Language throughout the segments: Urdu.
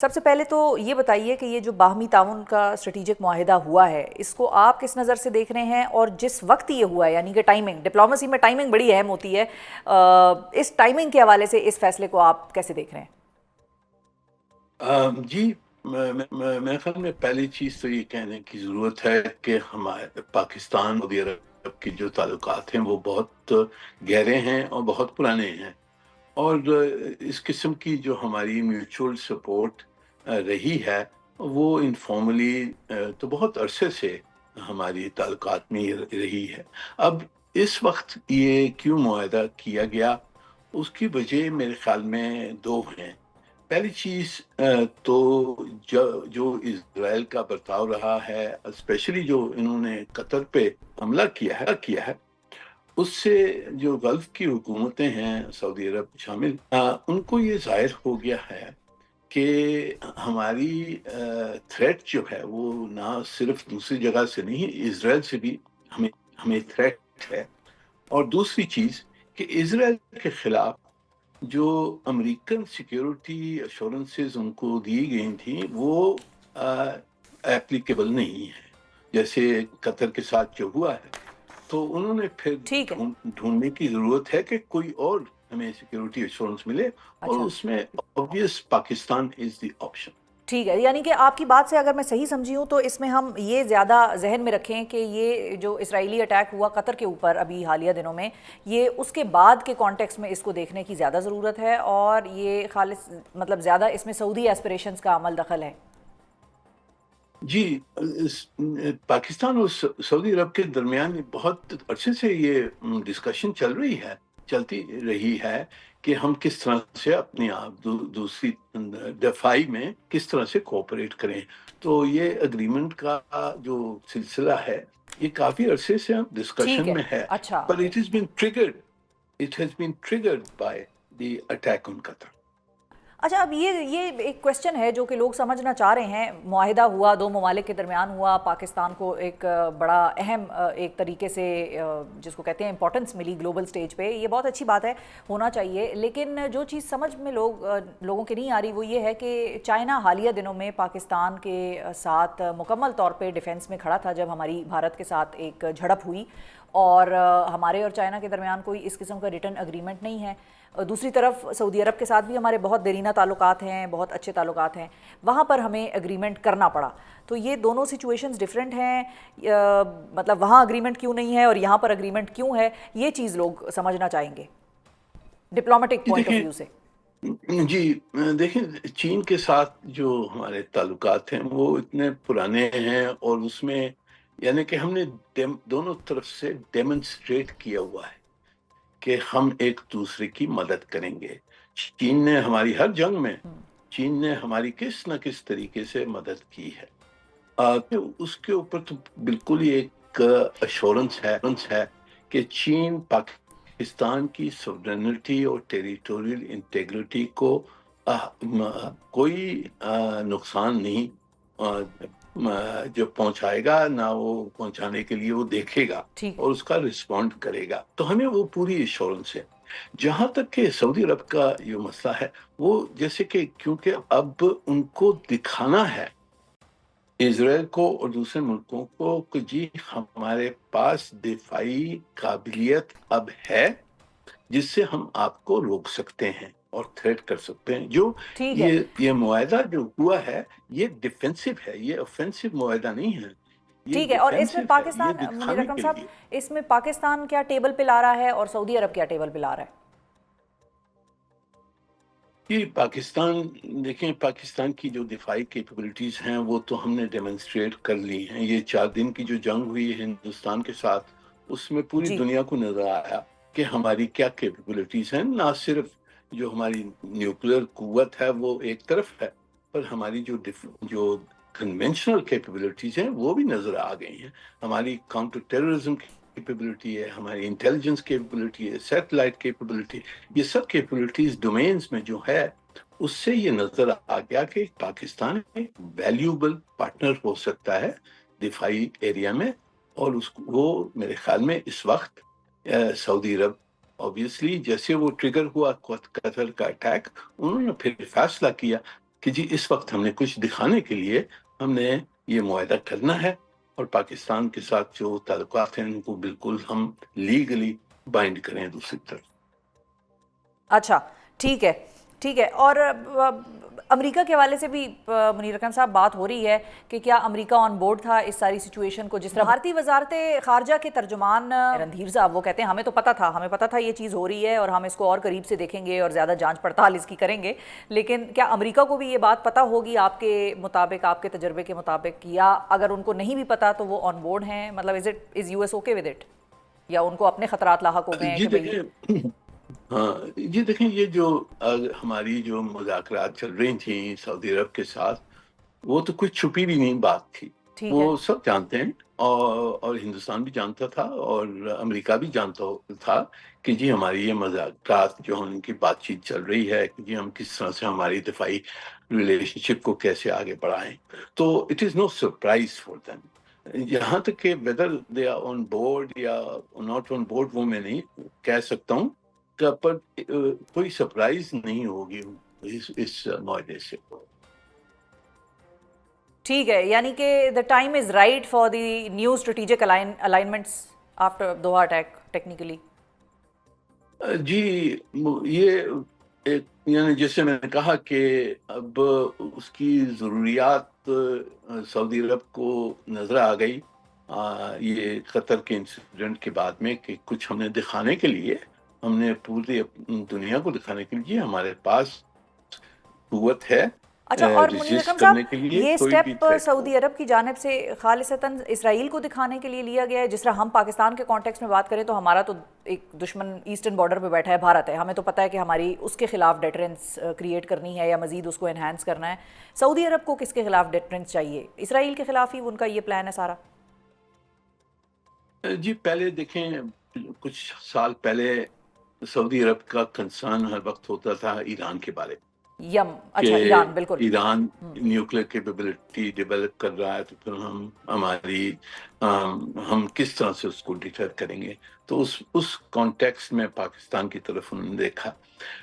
سب سے پہلے تو یہ بتائیے کہ یہ جو باہمی تعاون کا اسٹریٹجک معاہدہ ہوا ہے، اس کو آپ کس نظر سے دیکھ رہے ہیں؟ اور جس وقت یہ ہوا ہے، یعنی کہ ٹائمنگ، ڈپلومیسی میں ٹائمنگ بڑی اہم ہوتی ہے، اس ٹائمنگ کے حوالے سے اس فیصلے کو آپ کیسے دیکھ رہے ہیں؟ جی، میرے خیال میں پہلی چیز تو یہ کہنے کی ضرورت ہے کہ ہمارے پاکستان سعودی عرب کے جو تعلقات ہیں وہ بہت گہرے ہیں اور بہت پرانے ہیں، اور اس قسم کی جو ہماری میوچول سپورٹ رہی ہے وہ انفارملی تو بہت عرصے سے ہماری تعلقات میں یہ رہی ہے۔ اب اس وقت یہ کیوں معاہدہ کیا گیا، اس کی وجہ میرے خیال میں دو ہیں۔ پہلی چیز تو جو اسرائیل کا برتاؤ رہا ہے، اسپیشلی جو انہوں نے قطر پہ حملہ کیا ہے، اس سے جو گلف کی حکومتیں ہیں، سعودی عرب شامل، ان کو یہ ظاہر ہو گیا ہے کہ ہماری تھریٹ جو ہے وہ نہ صرف دوسری جگہ سے نہیں، اسرائیل سے بھی ہمیں تھریٹ ہے۔ اور دوسری چیز کہ اسرائیل کے خلاف جو امریکن سیکیورٹی ایشورنسز ان کو دی گئی تھیں وہ ایپلیکیبل نہیں ہے، جیسے قطر کے ساتھ جو ہوا ہے۔ تو انہوں نے پھر ٹھیک ہے۔ ڈھونڈنے کی ضرورت ہے کہ کوئی اور ہمیں سیکیورٹی ایشورنس ملے، اور اچھا، اس میں obvious Pakistan is the option. ٹھیک ہے، یعنی کہ آپ کی بات سے اگر میں صحیح سمجھی ہوں تو اس میں ہم یہ زیادہ ذہن میں رکھیں کہ یہ جو اسرائیلی اٹیک ہوا قطر کے اوپر ابھی حالیہ دنوں میں، یہ اس کے بعد کے کانٹیکس میں اس کو دیکھنے کی زیادہ ضرورت ہے، اور یہ خالص مطلب زیادہ اس میں سعودی ایسپریشنز کا عمل دخل ہے۔ جی، پاکستان اور سعودی عرب کے درمیان بہت عرصے سے یہ ڈسکشن چلتی رہی ہے کہ ہم کس طرح سے اپنے آپ دوسری دفاعی میں کس طرح سے کوآپریٹ کریں۔ تو یہ اگریمنٹ کا جو سلسلہ ہے یہ کافی عرصے سے ٹھیک ڈسکشن ہے، میں ہے، اچھا۔ پر it has been triggered by the attack on Qatar۔ اچھا، اب یہ ایک کویسچن ہے جو کہ لوگ سمجھنا چاہ رہے ہیں۔ معاہدہ ہوا، دو ممالک کے درمیان ہوا، پاکستان کو ایک بڑا اہم ایک طریقے سے جس کو کہتے ہیں امپورٹنس ملی گلوبل سٹیج پہ، یہ بہت اچھی بات ہے، ہونا چاہیے۔ لیکن جو چیز سمجھ میں لوگوں کے نہیں آ رہی وہ یہ ہے کہ چائنا حالیہ دنوں میں پاکستان کے ساتھ مکمل طور پہ ڈیفنس میں کھڑا تھا جب ہماری بھارت کے ساتھ ایک جھڑپ ہوئی، اور ہمارے اور چائنا کے درمیان کوئی اس قسم کا ریٹن اگریمنٹ نہیں ہے۔ دوسری طرف سعودی عرب کے ساتھ بھی ہمارے بہت دیرینہ تعلقات ہیں، بہت اچھے تعلقات ہیں، وہاں پر ہمیں اگریمنٹ کرنا پڑا۔ تو یہ دونوں سچویشنز ڈیفرنٹ ہیں، مطلب وہاں اگریمنٹ کیوں نہیں ہے اور یہاں پر اگریمنٹ کیوں ہے، یہ چیز لوگ سمجھنا چاہیں گے ڈپلومیٹک جی پوائنٹ آف دیکھیں، ویو سے۔ دیکھیں چین کے ساتھ جو ہمارے تعلقات ہیں وہ اتنے پرانے ہیں، اور اس میں یعنی کہ ہم نے دونوں طرف سے ڈیمونسٹریٹ کیا ہوا ہے کہ ہم ایک دوسرے کی مدد کریں گے۔ چین نے ہماری ہر جنگ میں، چین نے ہماری کس نہ کس طریقے سے مدد کی ہے۔ اس کے اوپر تو بالکل ہی ایک ایشورنس ہے کہ چین پاکستان کی سوورینٹی اور ٹیریٹوریل انٹیگریٹی کو کوئی نقصان نہیں جو پہنچائے گا، نہ وہ پہنچانے کے لیے وہ دیکھے گا ٹھیک ہے۔ اور اس کا رسپونڈ کرے گا۔ تو ہمیں وہ پوری ایشورنس ہے۔ جہاں تک کہ سعودی عرب کا جو مسئلہ ہے وہ جیسے کہ کیونکہ اب ان کو دکھانا ہے اسرائیل کو اور دوسرے ملکوں کو کہ جی ہمارے پاس دفاعی قابلیت اب ہے جس سے ہم آپ کو روک سکتے ہیں اور تھریٹ کر سکتے ہیں۔ جو ٹھیک ہے، یہ معاہدہ جو ہوا ہے یہ ڈیفینسو ہے، یہ اوفینسو معاہدہ نہیں ہے، یہ ٹھیک ہے۔ اور اس میں ڈیفینسو ہے، یہ پاکستان، منیر دکھانے اکرم کے صاحب، لیے۔ اس میں پاکستان کیا ٹیبل پہ لا رہا ہے اور سعودی عرب کیا ٹیبل پہ لا رہا ہے؟ یہ پاکستان، دیکھیں پاکستان کی جو دفاعی کیپبلٹیز ہیں وہ تو ہم نے ڈیمونسٹریٹ کر لی ہیں۔ یہ 4 دن کی جو جنگ ہوئی ہے ہندوستان کے ساتھ، اس میں پوری جی، دنیا کو نظر آیا کہ ہماری کیا کیپبلٹیز ہیں۔ نہ صرف جو ہماری نیوکلیر قوت ہے وہ ایک طرف ہے، پر ہماری جو کنونشنل کیپبلٹیز ہیں وہ بھی نظر آ گئی ہیں۔ ہماری کاؤنٹر ٹیررزم کیپبلٹی ہے، ہماری انٹیلیجنس کیپبلٹی ہے، سیٹلائٹ کیپبلٹی، یہ سب کیپبلٹیز ڈومینز میں جو ہے اس سے یہ نظر آ گیا کہ پاکستان ایک ویلیوبل پارٹنر ہو سکتا ہے دفاعی ایریا میں۔ اور وہ میرے خیال میں اس وقت سعودی عرب obviously جیسے وہ ٹریگر ہوا قطر کا اٹیک، انہوں نے پھر فیصلہ کیا کہ جی اس وقت ہم نے کچھ دکھانے کے لیے ہم نے یہ معاہدہ کرنا ہے، اور پاکستان کے ساتھ جو تعلقات ہیں ان کو بالکل ہم لیگلی بائنڈ کریں دوسری طرف۔ اچھا، ٹھیک ہے، ٹھیک ہے۔ اور امریکہ کے حوالے سے بھی منیر اکرم صاحب بات ہو رہی ہے کہ کیا امریکہ آن بورڈ تھا اس ساری سچویشن کو؟ جس طرح بھارتی وزارت خارجہ کے ترجمان رندھیر صاحب وہ کہتے ہیں ہمیں تو پتہ تھا، ہمیں پتہ تھا یہ چیز ہو رہی ہے اور ہم اس کو اور قریب سے دیکھیں گے اور زیادہ جانچ پڑتال اس کی کریں گے، لیکن کیا امریکہ کو بھی یہ بات پتہ ہوگی آپ کے مطابق، آپ کے تجربے کے مطابق، یا اگر ان کو نہیں بھی پتہ تو وہ آن بورڈ ہیں؟ مطلب is U S okay with it, یا ان کو اپنے خطرات لاحق ہو گئے ہیں جی کہ بھئی؟ دیکھیں، ہاں جی دیکھیں، یہ جو ہماری جو مذاکرات چل رہی تھیں سعودی عرب کے ساتھ، وہ تو کوئی چھپی بھی نہیں بات تھی، ٹھیک وہ ہے، سب جانتے ہیں، اور ہندوستان بھی جانتا تھا اور امریکہ بھی جانتا تھا کہ جی ہماری یہ مذاکرات جو ان کی بات چیت چل رہی ہے کہ جی ہم کس طرح سے ہماری دفاعی ریلیشن شپ کو کیسے آگے بڑھائیں، تو it is no surprise for them. یہاں تک کہ whether they are on board یا ناٹ آن بورڈ وہ میں نہیں کہہ سکتا ہوں، پر کوئی سرپرائز نہیں ہوگی اس معاہدے سے۔ ٹھیک ہے، یعنی کہ the time is right for the new strategic alignments after Doha attack technically. جی یہ ایک یعنی جیسے میں نے کہا کہ اب اس کی ضروریات سعودی عرب کو نظر آ گئی یہ قطر کے انسیڈنٹ کے بعد میں، کہ کچھ ہم نے دکھانے کے لیے، ہم نے پوری دنیا کو دکھانے کے لیے ہمارے پاس قوت ہے اچھا، اور منیر ریزسٹ اکرم صاحب، کرنے کے لیے یہ کوئی بھی اسٹیپ تھریٹ ہو۔ سعودی عرب کی جانب سے خالصتاً اسرائیل کو دکھانے کے لیے لیا گیا ہے؟ جس طرح ہم پاکستان کے کانٹیکس میں بات کریں تو ہمارا تو ایک دشمن ایسٹرن بارڈر پہ بیٹھا ہے، بھارت ہے، ہمیں تو پتہ ہے کہ ہماری اس کے خلاف ڈیٹرنس کریٹ کرنی ہے یا مزید اس کو انہینس کرنا ہے۔ سعودی عرب کو کس کے خلاف ڈیٹرنس چاہیے؟ اسرائیل کے خلاف ہی ان کا یہ پلان ہے سارا؟ جی پہلے دیکھیں، کچھ سال پہلے سعودی عرب کا کنسرن ہر وقت ہوتا تھا ایران کے بارے میں، کہ اچھا، ایران، بالکل۔ ایران نیوکلیر کیپیبلٹی ڈیولپ کر رہا ہے، تو پھر ہم کس طرح سے اس کو ڈیٹر کریں گے، تو اس کانٹیکس میں پاکستان کی طرف انہوں نے دیکھا۔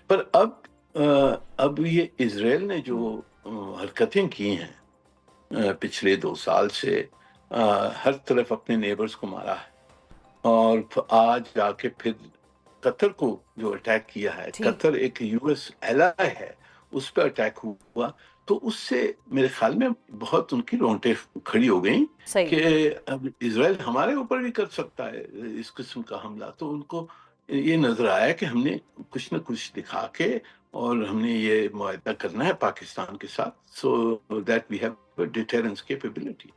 پر اب یہ اسرائیل نے جو حرکتیں کی ہیں پچھلے 2 سال سے، ہر طرف اپنے نیبرز کو مارا ہے، اور آج جا کے پھر قطر کو جو اٹیک کیا ہے، ٹھیک، قطر ایک یو ایس ایلائی ہے، اس پہ اٹیک ہوا، تو اس سے میرے خیال میں بہت ان کی رونٹیں کھڑی ہو گئیں صحیح۔ کہ اب اسرائیل ہمارے اوپر بھی کر سکتا ہے اس قسم کا حملہ، تو ان کو یہ نظر آیا کہ ہم نے کچھ نہ کچھ دکھا کے اور ہم نے یہ معاہدہ کرنا ہے پاکستان کے ساتھ، so that we have deterrence capability.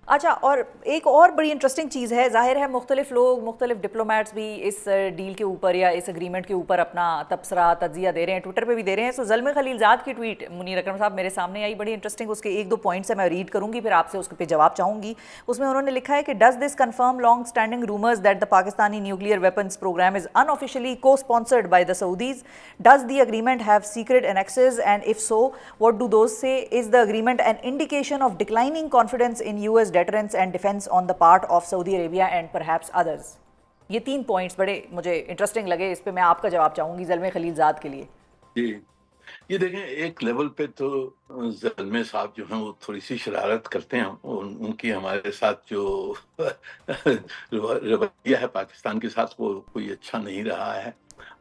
اچھا، اور ایک اور بڑی انٹرسٹنگ چیز ہے، ظاہر ہے مختلف لوگ، مختلف ڈپلومیٹس بھی اس ڈیل کے اوپر یا اس اگریمنٹ کے اوپر اپنا تبصرہ، تجزیہ دے رہے ہیں، ٹویٹر پہ بھی دے رہے ہیں۔ سو زلمے خلیل زاد کی ٹویٹ منیر اکرم صاحب میرے سامنے آئی، بڑی انٹرسٹنگ، اس کے 1-2 پوائنٹس ہیں، میں ریڈ کروں گی، پھر آپ سے اس پہ جواب چاہوں گی۔ اس میں انہوں نے لکھا ہے کہ does this confirm long standing rumours that the Pakistani nuclear weapons programme is unofficially cosponsored by the Saudis? Does the agreement have secret annexes and if so what do those say? Is the agreement an indication of declining confidence in U S deterrence and defence on the part of Saudi Arabia and perhaps others؟ یہ 3 پوائنٹس بڑے مجھے انٹرسٹنگ لگے، اس پہ میں آپ کا جواب چاہوں گی زلمے خلیل زاد کے لیے۔ جی یہ دیکھیں، ایک لیول پہ تو زلمے صاحب جو ہیں وہ تھوڑی سی شرارت کرتے ہیں، ان کی ہمارے ساتھ جو رویہ ہے پاکستان کے ساتھ وہ کوئی اچھا نہیں رہا ہے،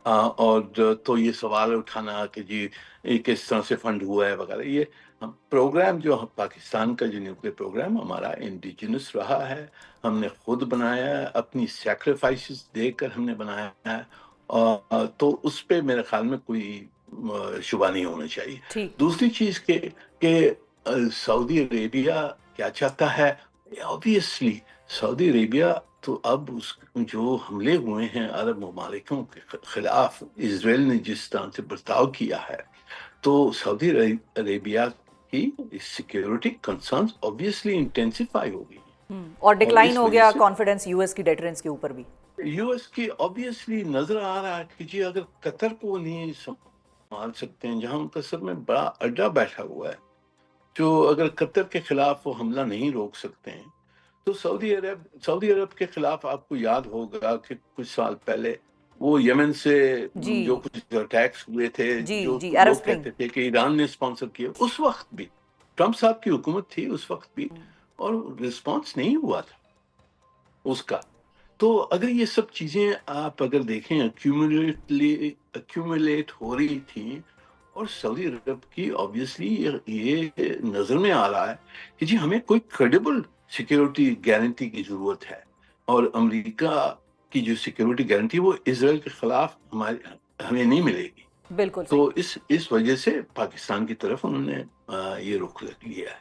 اور تو یہ سوال اٹھانا کہ جی یہ کس طرح سے فنڈ ہوا ہے وغیرہ، یہ پروگرام جو پاکستان کا جو نیوکلیر پروگرام ہمارا انڈیجنس رہا ہے، ہم نے خود بنایا ہے، اپنی سیکریفائسز دے کر ہم نے بنایا ہے، تو اس پہ میرے خیال میں کوئی شبہ نہیں ہونا چاہیے۔ ٹھیک، دوسری چیز کہ سعودی عربیہ کیا چاہتا ہے، obviously سعودی عربیہ تو اب جو حملے ہوئے ہیں عرب ممالکوں کے خلاف، اسرائیل نے جس طرح سے برتاؤ کیا ہے، تو سعودی عربیہ کی سیکیورٹی کنسرنز obviously انٹینسیفائی ہو گئی ہیں، اور اور ڈکلائن اس ہو وجہ گیا سے کانفیڈنس یو ایس کی ڈیٹرنس کے اوپر بھی۔ یو ایس کی obviously نظر آ رہا ہے کہ جی اگر قطر کو نہیں سنبھال سکتے ہیں، جہاں ان کا سب میں بڑا اڈا بیٹھا ہوا ہے، جو اگر قطر کے خلاف وہ حملہ نہیں روک سکتے ہیں، تو سعودی عرب کے خلاف آپ کو یاد ہوگا کہ کچھ سال پہلے وہ یمن سے جی جو کچھ اٹیکس ہوئے تھے، جی جو جی عرب لوگ اسپرنگ. کہتے تھے کہ ایران نے اسپانسر کیا، اس وقت بھی ٹرمپ صاحب کی حکومت تھی اس وقت بھی، اور رسپانس نہیں ہوا تھا اس کا. تو اگر یہ سب چیزیں آپ اگر دیکھیں ایکومولیٹ ہو رہی تھیں، اور سعودی عرب کی آبویسلی یہ نظر میں آ رہا ہے کہ جی ہمیں کوئی کریڈیبل سیکیورٹی گارنٹی کی ضرورت ہے، اور امریکہ کی جو سیکیورٹی گارنٹی وہ اسرائیل کے خلاف ہمیں نہیں ملے گی. بالکل تو صحیح. اس وجہ سے پاکستان کی طرف انہوں نے یہ رخ لیا ہے.